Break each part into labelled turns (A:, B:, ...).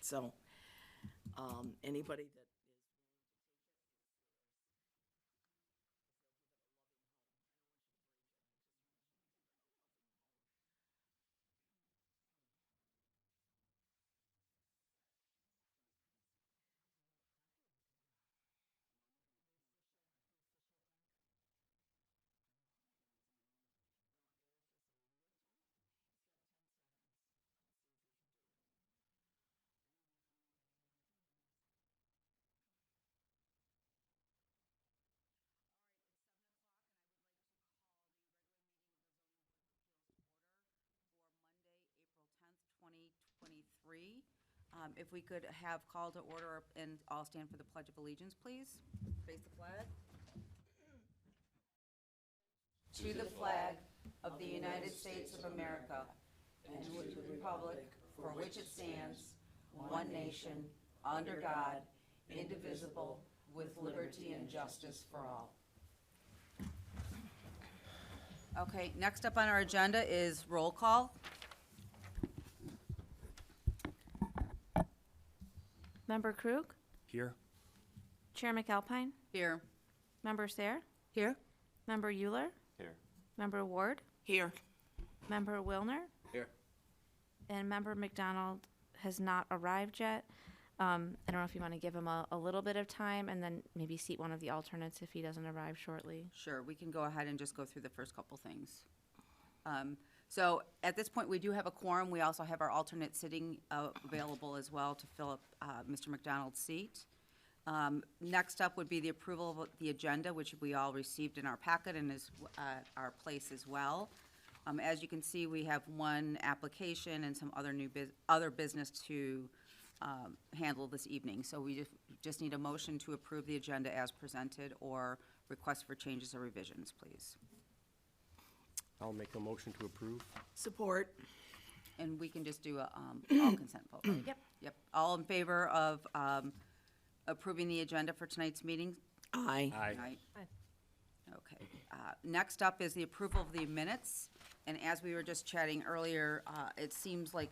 A: So, anybody that is
B: Monday, April 10th, 2023. If we could have call to order and all stand for the Pledge of Allegiance, please. Face the flag. To the flag of the United States of America and to the republic for which it stands, one nation, under God, indivisible, with liberty and justice for all. Okay, next up on our agenda is roll call.
C: Member Krug,
D: Here.
C: Chair McAlpine,
B: Here.
C: Member Sayre,
B: Here.
C: Member Euler,
D: Here.
C: Member Ward,
A: here?
C: Member Wilner,
D: Here.
C: and Member McDonald has not arrived yet. I don't know if you want to give him a little bit of time and then maybe seat one of the alternates if he doesn't arrive shortly.
B: Sure, we can go ahead and just go through the first couple things. So at this point, we do have a quorum. We also have our alternate sitting available as well to fill up Mr. McDonald's seat. Next up would be the approval of the agenda, which we all received in our packet and is our place as well. As you can see, we have one application and some other other business to handle this evening. So we just need a motion to approve the agenda as presented or request for changes or revisions, please.
D: I'll make a motion to approve.
A: Support.
B: And we can just do a all consent vote, right?
C: Yep.
B: Yep. All in favor of approving the agenda for tonight's meeting?
A: Aye.
D: Aye.
B: Okay. Next up is the approval of the minutes. And as we were just chatting earlier, it seems like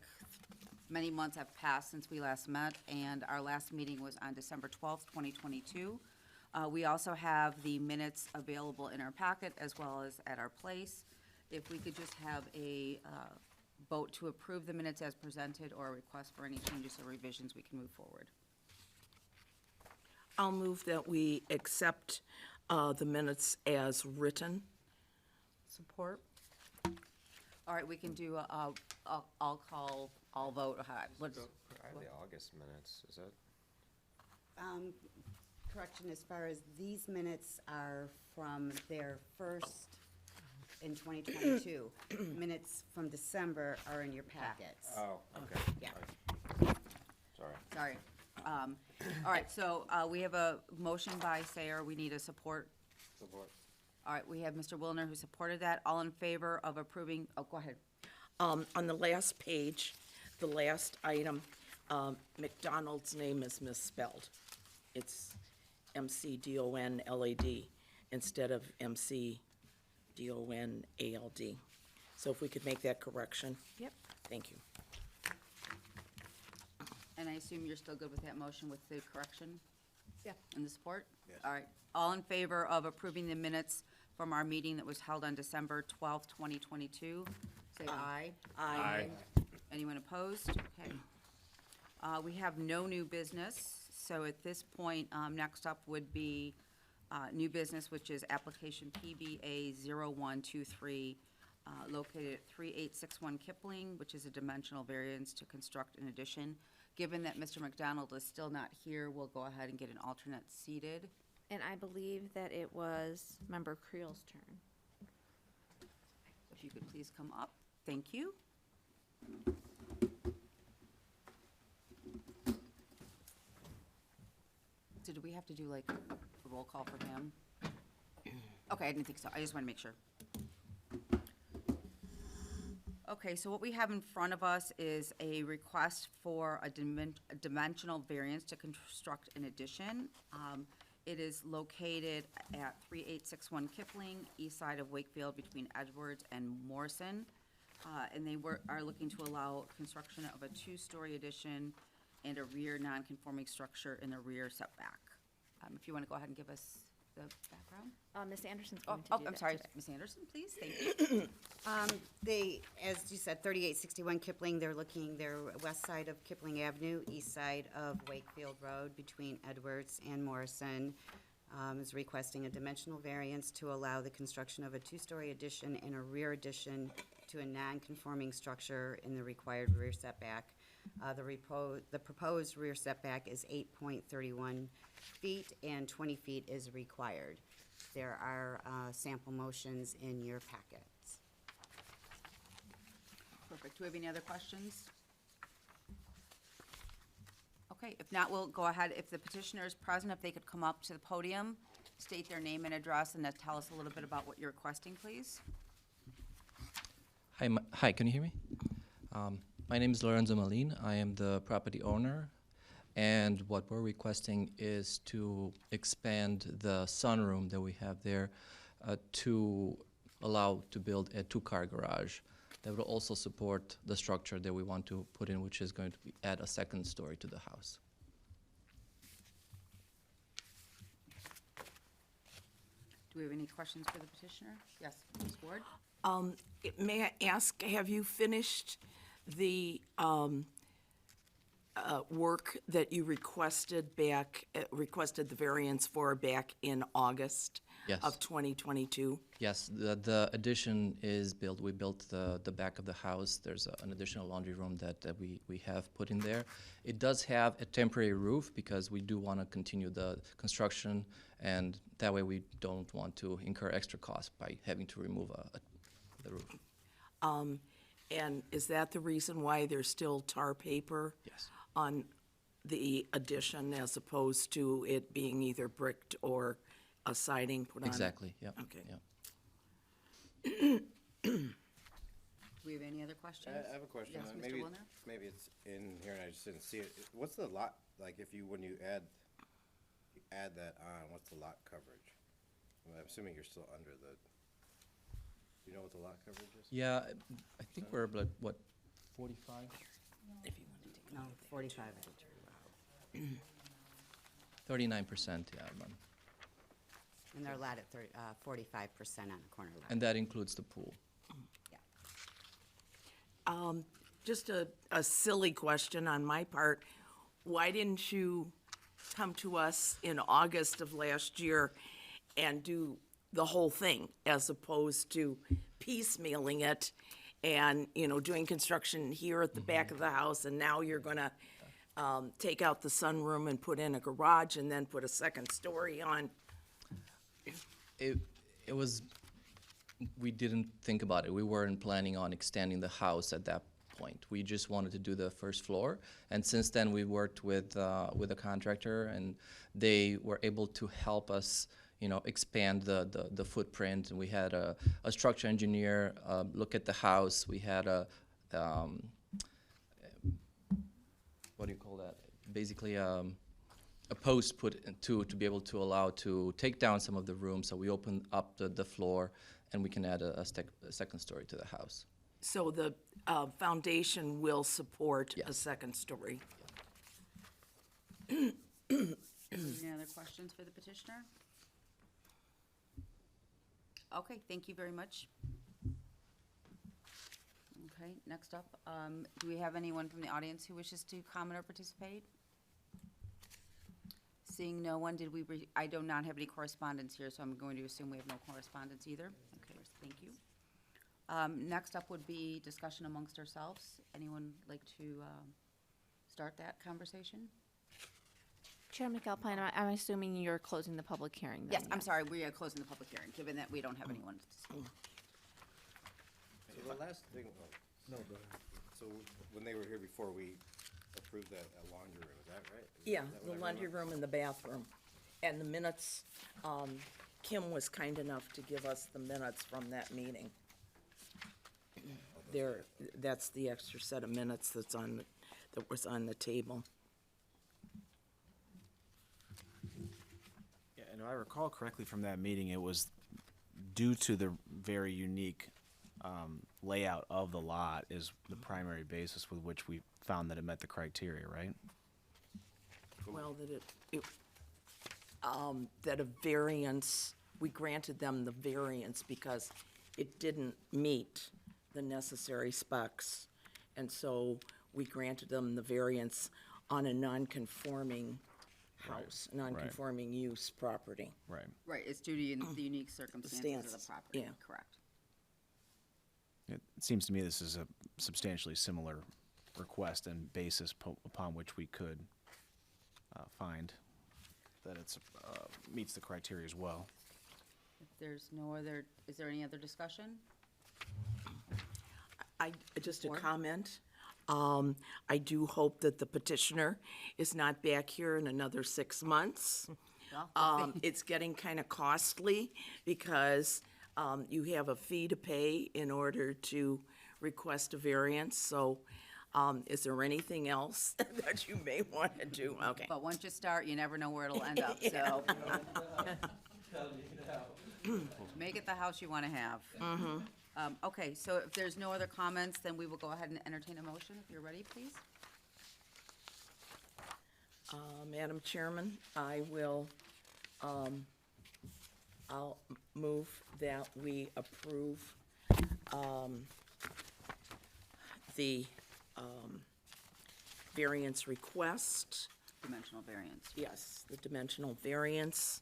B: many months have passed since we last met, and our last meeting was on December 12th, 2022. We also have the minutes available in our packet as well as at our place. If we could just have a vote to approve the minutes as presented or a request for any changes or revisions, we can move forward.
A: I'll move that we accept the minutes as written.
B: Support. All right, we can do I'll call, I'll vote. What's,
E: I have the August minutes, is that?
F: Correction, as far as these minutes are from their first in 2022. Minutes from December are in your packets.
E: Oh, okay.
F: Yeah.
E: Sorry.
B: sorry. All right, so we have a motion by Sayer. We need a support.
E: Support.
B: All right, we have Mr. Wilner who supported that. All in favor of approving, oh, go ahead.
A: On the last page, the last item, McDonald's name is misspelled. It's McDonald instead of McDonald. So if we could make that correction.
C: Yep.
A: Thank you.
B: And I assume you're still good with that motion with the correction?
C: Yeah.
B: And the support? Yes. All right. All in favor of approving the minutes from our meeting that was held on December 12th, 2022? Say aye.
D: Aye.
B: Anyone opposed? Okay. We have no new business, so at this point, next up would be new business, which is application PBA 0123, located at 3861 Kipling, which is a dimensional variance to construct an addition. Given that Mr. McDonald is still not here, we'll go ahead and get an alternate seated.
C: And I believe that it was Member Creel's turn.
B: If you could please come up. Thank you. So do we have to do like a roll call for him? Okay, I didn't think so. I just want to make sure. Okay, so what we have in front of us is a request for a dimensional variance to construct an addition. It is located at 3861 Kipling, east side of Wakefield, between Edwards and Morrison. And they are looking to allow construction of a two-story addition and a rear non-conforming structure in the rear setback. If you want to go ahead and give us the background.
C: Ms. Anderson's
B: Oh,
C: going to do that
B: I'm sorry,
C: today.
B: Ms. Anderson, please, thank you.
F: They, as you said, 3861 Kipling, they're west side of Kipling Avenue, east side of Wakefield Road, between Edwards and Morrison, is requesting a dimensional variance to allow the construction of a two-story addition and a rear addition to a non-conforming structure in the required rear setback. The proposed rear setback is 8.31 feet, and 20 feet is required. There are sample motions in your packets.
B: Perfect. Do we have any other questions? Okay, if not, we'll go ahead. If the petitioner is present, if they could come up to the podium, state their name and address, and tell us a little bit about what you're requesting, please.
G: Hi, can you hear me? My name is Lorenzo Malin. I am the property owner, and what we're requesting is to expand the sunroom that we have there to allow to build a two-car garage that will also support the structure that we want to put in, which is going to add a second story to the house.
B: Do we have any questions for the petitioner? Yes, Ms. Ward?
A: May I ask, have you finished the work that you requested requested the variance for back in August
G: Yes.
A: of 2022?
G: Yes, the addition is built. We built the back of the house. There's an additional laundry room that we have put in there. It does have a temporary roof because we do want to continue the construction, and that way we don't want to incur extra costs by having to remove the roof.
A: And is that the reason why there's still tar paper?
G: Yes.
A: On the addition as opposed to it being either bricked or a siding put on it?
G: Exactly, yeah.
A: Okay.
G: Yeah.
B: Do we have any other questions?
E: I have a question.
B: Yes, Mr.
E: Maybe,
B: Wilner?
E: maybe it's in here and I just didn't see it. What's the lot, like if you, when you add that on, what's the lot coverage? I'm assuming you're still under the, do you know what the lot coverage is?
G: Yeah, I think we're like, what, 45?
F: No, 45.
G: 39%, yeah.
F: And they're allowed at 45% on the corner lot.
G: And that includes the pool.
F: Yeah.
A: Just a silly question on my part. Why didn't you come to us in August of last year and do the whole thing as opposed to piecemealing it and, doing construction here at the back of the house, and now you're gonna take out the sunroom and put in a garage and then put a second story on?
G: It was, we didn't think about it. We weren't planning on extending the house at that point. We just wanted to do the first floor, and since then we worked with a contractor, and they were able to help us, expand the footprint. And we had a structure engineer look at the house. We had a what do you call that? Basically, a post put to be able to allow to take down some of the rooms. So we opened up the floor, and we can add a second story to the house.
A: So the foundation will support a
G: Yes.
A: second story?
B: Any other questions for the petitioner? Okay, thank you very much. Okay, next up, do we have anyone from the audience who wishes to comment or participate? Seeing no one, I do not have any correspondence here, so I'm going to assume we have no correspondence either. Okay, thank you. Next up would be discussion amongst ourselves. Anyone like to start that conversation?
C: Chair McAlpine, I'm assuming you're closing the public hearing then?
B: Yes, I'm sorry, we are closing the public hearing, given that we don't have anyone to speak.
E: So the last thing, no, go ahead. So when they were here before, we approved that laundry room, is that right?
A: Yeah,
E: Is that
A: the
E: what I
A: laundry
E: remember?
A: room and the bathroom. And the minutes, Kim was kind enough to give us the minutes from that meeting. That's the extra set of minutes that was on the table.
H: Yeah, and if I recall correctly from that meeting, it was due to the very unique layout of the lot is the primary basis with which we found that it met the criteria, right?
A: Well, that a variance, we granted them the variance because it didn't meet the necessary specs. And so we granted them the variance on a non-conforming house, non-conforming use property.
H: Right.
B: Right, it's due to the unique circumstances of the
A: Stances,
B: property,
A: yeah.
B: correct.
H: It seems to me this is a substantially similar request and basis upon which we could find that it's meets the criteria as well.
B: If there's no other, is there any other discussion?
A: Just a
B: Board?
A: comment. I do hope that the petitioner is not back here in another 6 months.
B: Well,
A: It's getting kind of costly because you have a fee to pay in order to request a variance. So is there anything else that you may want to do? Okay.
B: But once you start, you never know where it'll end up, so. Make it the house you want to have. Okay, so if there's no other comments, then we will go ahead and entertain a motion. If you're ready, please.
A: Madam Chairman, I'll move that we approve the variance request.
B: Dimensional variance.
A: Yes, the dimensional variance,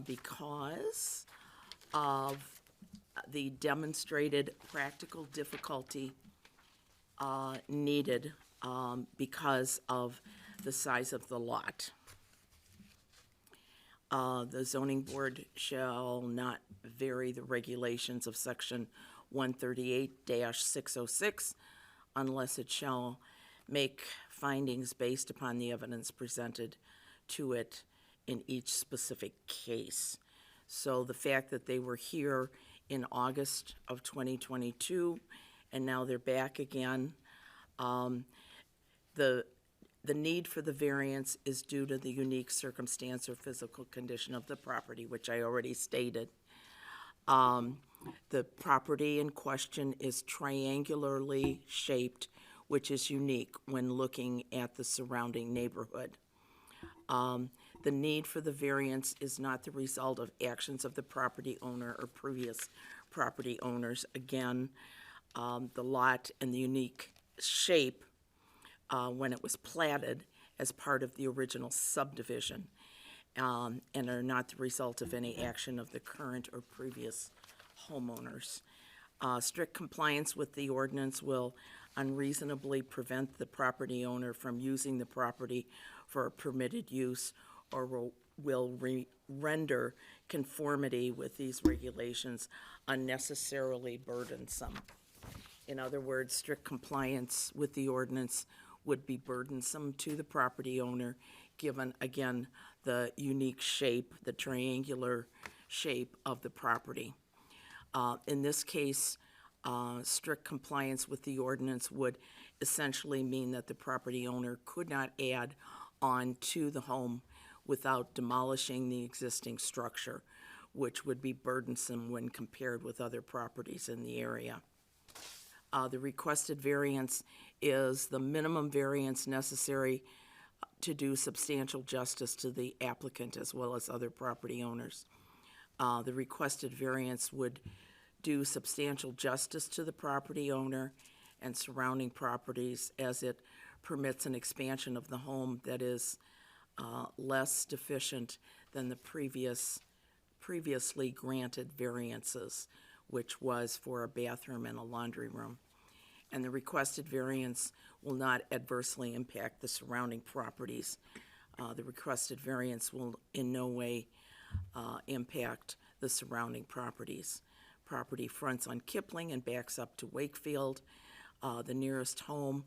A: because of the demonstrated practical difficulty needed because of the size of the lot. The zoning board shall not vary the regulations of section 138-606 unless it shall make findings based upon the evidence presented to it in each specific case. So the fact that they were here in August of 2022 and now they're back again, the need for the variance is due to the unique circumstance or physical condition of the property, which I already stated. The property in question is triangularly shaped, which is unique when looking at the surrounding neighborhood. The need for the variance is not the result of actions of the property owner or previous property owners. Again, the lot and the unique shape when it was platted as part of the original subdivision, and are not the result of any action of the current or previous homeowners. Strict compliance with the ordinance will unreasonably prevent the property owner from using the property for a permitted use or will render conformity with these regulations unnecessarily burdensome. In other words, strict compliance with the ordinance would be burdensome to the property owner, given, again, the unique shape, the triangular shape of the property. In this case, strict compliance with the ordinance would essentially mean that the property owner could not add on to the home without demolishing the existing structure, which would be burdensome when compared with other properties in the area. The requested variance is the minimum variance necessary to do substantial justice to the applicant as well as other property owners. The requested variance would do substantial justice to the property owner and surrounding properties as it permits an expansion of the home that is less deficient than the previously granted variances, which was for a bathroom and a laundry room. And the requested variance will not adversely impact the surrounding properties. The requested variance will in no way impact the surrounding properties. Property fronts on Kipling and backs up to Wakefield. The nearest home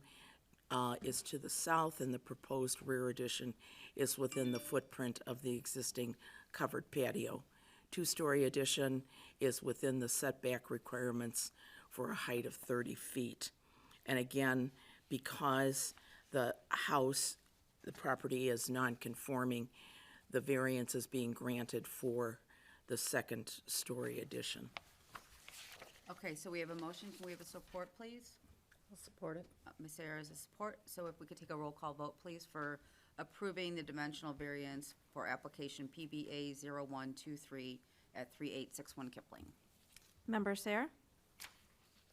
A: is to the south, and the proposed rear addition is within the footprint of the existing covered patio. Two-story addition is within the setback requirements for a height of 30 feet. And again, because the house, the property is non-conforming, the variance is being granted for the second-story addition.
B: Okay, so we have a motion. Can we have a support, please?
I: I'll support it.
B: Ms. Sayers is support, so if we could take a roll call vote, please, for approving the dimensional variance for application PBA 0123 at 3861 Kipling.
C: Member Sayer?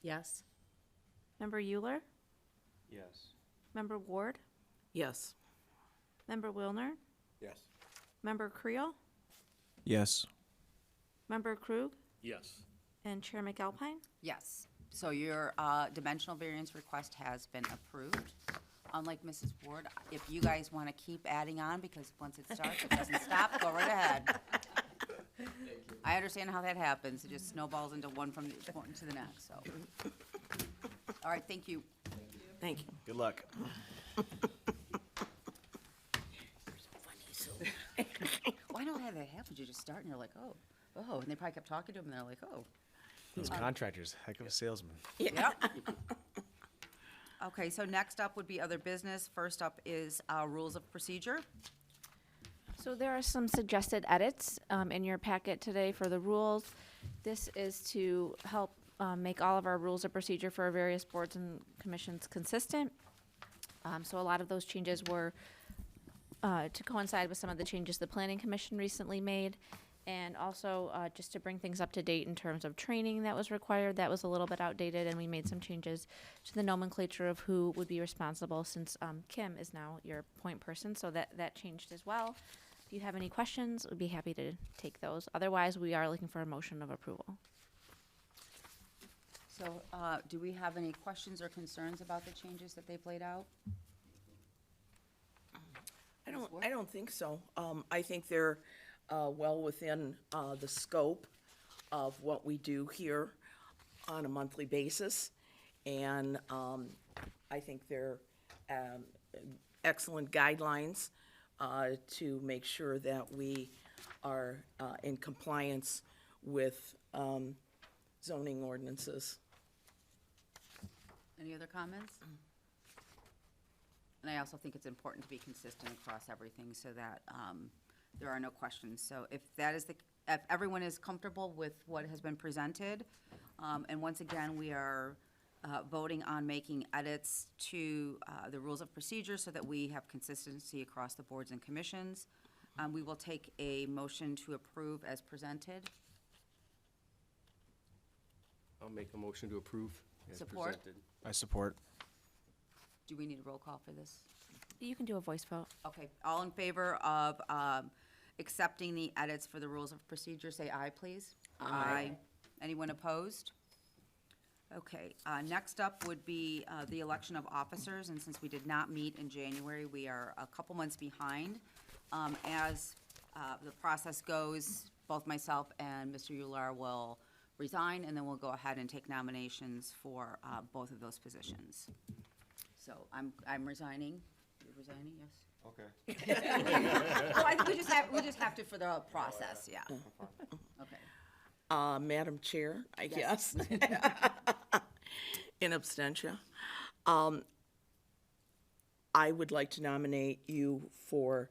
I: Yes.
C: Member Euler?
D: Yes.
C: Member Ward?
A: Yes.
C: Member Wilner?
E: Yes.
C: Member Creel?
H: Yes.
C: Member Krug?
D: Yes.
C: And Chair McAlpine?
B: Yes, so your dimensional variance request has been approved. Unlike Mrs. Ward, if you guys want to keep adding on, because once it starts, it doesn't stop, go right ahead. I understand how that happens, it just snowballs into one from the one to the next, so. All right, thank you.
A: Thank you.
H: Good luck.
B: Well, I know how that happens, you just start and you're like, oh, and they probably kept talking to him and they're like, oh.
H: Those contractors, heck of a salesman.
B: Yep. Okay, so next up would be other business. First up is rules of procedure.
C: So there are some suggested edits in your packet today for the rules. This is to help make all of our rules of procedure for our various boards and commissions consistent. So a lot of those changes were to coincide with some of the changes the Planning Commission recently made. And also, just to bring things up to date in terms of training that was required, that was a little bit outdated, and we made some changes to the nomenclature of who would be responsible, since Kim is now your point person, so that changed as well. If you have any questions, we'd be happy to take those. Otherwise, we are looking for a motion of approval.
B: So do we have any questions or concerns about the changes that they've laid out?
A: I don't think so. I think they're well within the scope of what we do here on a monthly basis. And I think they're excellent guidelines to make sure that we are in compliance with zoning ordinances.
B: Any other comments? And I also think it's important to be consistent across everything so that there are no questions. So if if everyone is comfortable with what has been presented, and once again, we are voting on making edits to the rules of procedure so that we have consistency across the boards and commissions. We will take a motion to approve as presented.
D: I'll make a motion to approve as
B: Support.
D: presented.
H: I support.
B: Do we need a roll call for this?
C: You can do a voice vote.
B: Okay, all in favor of accepting the edits for the rules of procedure, say aye, please. Aye. Anyone opposed? Okay, next up would be the election of officers, and since we did not meet in January, we are a couple months behind. As the process goes, both myself and Mr. Ular will resign, and then we'll go ahead and take nominations for both of those positions. So I'm resigning. You're resigning, yes?
D: Okay.
B: Well, I think we just have to for the process, yeah. Okay.
A: Madam Chair, I guess, in absentia, I would like to nominate you for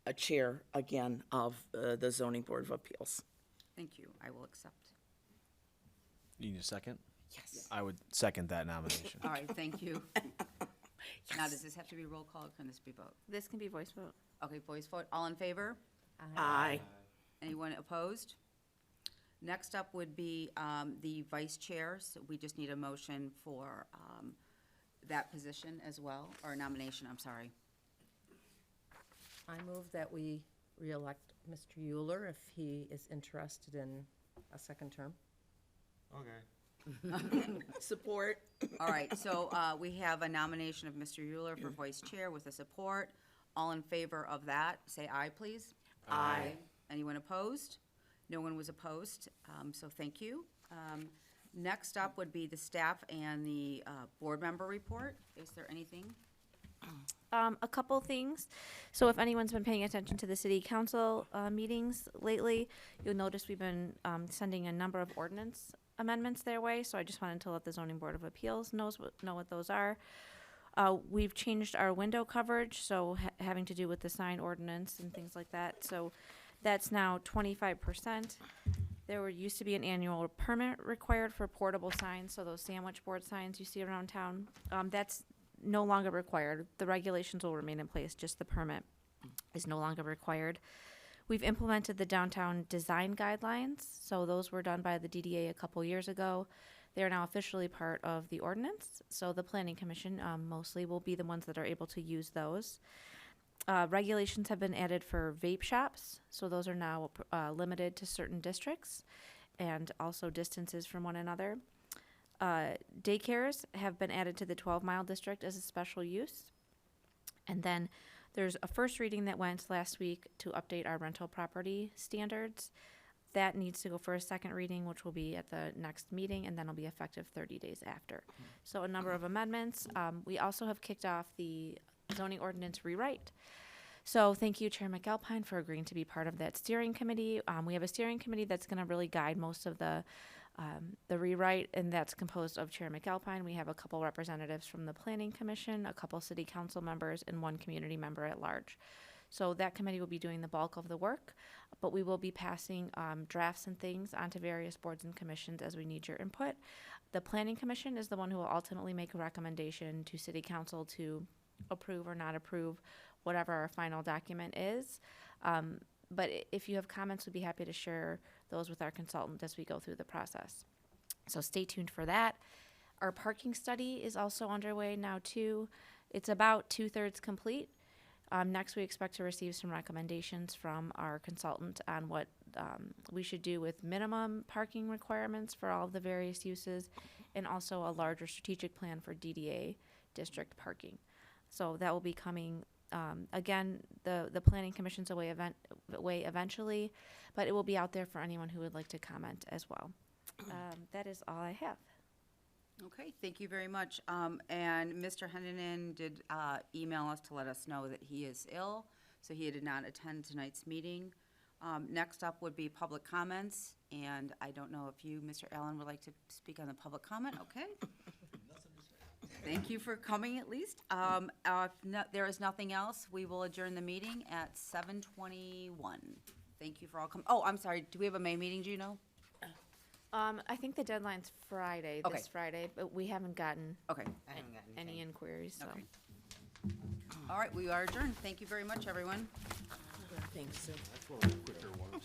A: a chair again of the Zoning Board of Appeals.
B: Thank you. I will accept.
H: You need a second?
A: Yes.
H: I would second that nomination.
B: All right, thank you. Now, does this have to be roll call or can this be vote?
C: This can be voice vote.
B: Okay, voice vote. All in favor?
A: Aye.
B: Anyone opposed? Next up would be the vice chairs. We just need a motion for that position as well, or nomination, I'm sorry.
I: I move that we reelect Mr. Euler if he is interested in a second term.
A: Support.
B: All right, so we have a nomination of Mr. Euler for vice chair with a support. All in favor of that, say aye, please.
A: Aye.
B: Anyone opposed? No one was opposed, so thank you. Next up would be the staff and the board member report. Is there anything?
C: A couple things. So if anyone's been paying attention to the city council meetings lately, you'll notice we've been sending a number of ordinance amendments their way. So I just wanted to let the zoning board of appeals know what those are. We've changed our window coverage, so having to do with the sign ordinance and things like that. So that's now 25%. used to be an annual permit required for portable signs, so those sandwich board signs you see around town. That's no longer required. The regulations will remain in place, just the permit is no longer required. We've implemented the downtown design guidelines, so those were done by the DDA a couple years ago. They are now officially part of the ordinance, so the Planning Commission mostly will be the ones that are able to use those. Regulations have been added for vape shops, so those are now limited to certain districts and also distances from one another. Daycares have been added to the 12-mile district as a special use. And then there's a first reading that went last week to update our rental property standards. That needs to go for a second reading, which will be at the next meeting, and then it'll be effective 30 days after. So a number of amendments. We also have kicked off the zoning ordinance rewrite. So thank you, Chair McAlpine, for agreeing to be part of that steering committee. We have a steering committee that's going to really guide most of the rewrite, and that's composed of Chair McAlpine. We have a couple representatives from the Planning Commission, a couple city council members, and one community member at large. So that committee will be doing the bulk of the work, but we will be passing drafts and things onto various boards and commissions as we need your input. The Planning Commission is the one who will ultimately make a recommendation to city council to approve or not approve whatever our final document is. But if you have comments, we'd be happy to share those with our consultant as we go through the process. So stay tuned for that. Our parking study is also underway now too. It's about 2/3 complete. Next, we expect to receive some recommendations from our consultant on what we should do with minimum parking requirements for all of the various uses, and also a larger strategic plan for DDA district parking. So that will be coming. Again, the Planning Commission's away eventually, but it will be out there for anyone who would like to comment as well. That is all I have.
B: Okay, thank you very much. And Mr. Hennanen did email us to let us know that he is ill, so he did not attend tonight's meeting. Next up would be public comments, and I don't know if you, Mr. Allen, would like to speak on the public comment, okay? Thank you for coming at least. If there is nothing else, we will adjourn the meeting at 7:21. Thank you for all coming. Oh, I'm sorry, do we have a May meeting, do you know?
C: I think the deadline's Friday,
B: Okay.
C: this Friday, but we haven't gotten
B: Okay,
F: I haven't gotten
C: any inquiries, so.
B: okay. All right, we are adjourned. Thank you very much, everyone.
A: Thanks, Sue.
D: That's one of the quicker ones.